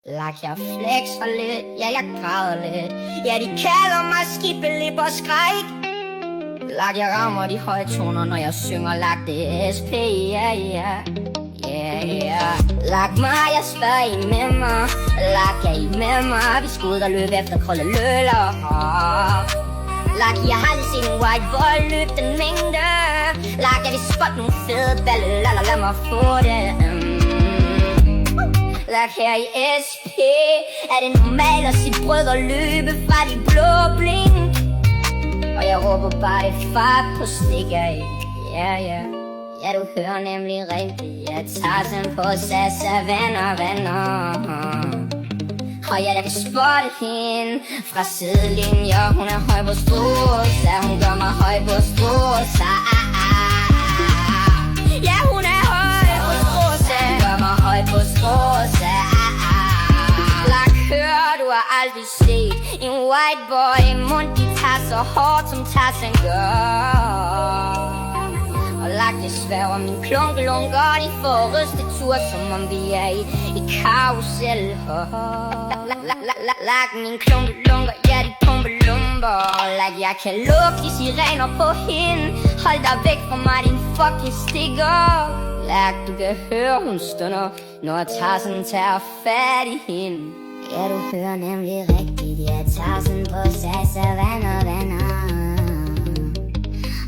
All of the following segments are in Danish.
Lak jeg flexer lidt, ja jeg græder lidt. Ja de kalder mig skibelip og skræk. Lak jeg rammer de høje toner, når jeg synger. Lak det er SP, ja ja. Lak mig, jeg spørger I med mig. Lak er I med mig. Vi skal ud og løbe efter kolde løller. Lak jeg har aldrig set en white boy løbe den mængde. Lak jeg vil spotte nogle fede balle. Lad mig få det. Lak her i SP. Er det normalt at sige brød og løbe fra de blå blink? Og jeg råber bare det fart på stikker i. Ja, du hører nemlig rigtigt. Jeg tager sådan på SAS af venner. Og ja, jeg kan spotte hende fra sidelinjer. Hun er høj på strusa. Hun gør mig høj på strusa. Ja, hun er høj på strusa. Hun gør mig høj på strusa. Lak, hør, du har aldrig set en white boy i mund. De tager så hårdt, som Tarzan gør. Og Lak, det sværger min klunkelunker. Og de får rystetur, som om vi er i karusel. Lak, min klunkelunker, ja, de pumpelumper. Lak, jeg kan lukke de sirener på hende. Hold dig væk fra mig, din fucking stikker. Lak, du kan høre, hun stunder, når Tarzan tager fat i hende. Ja, du hører nemlig rigtigt. Jeg tager sådan på SAS af venner.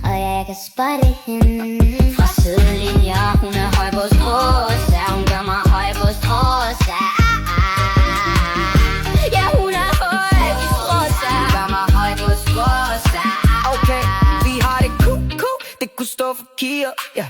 Og ja, jeg kan spotte hende fra sidelinjer. Hun er høj på stråsa. Hun gør mig høj på stråsa. Ja, hun er høj på stråsa. Hun gør mig høj på stråsa. Okay, vi har det cool. Det kunne stå for Kia. Ja,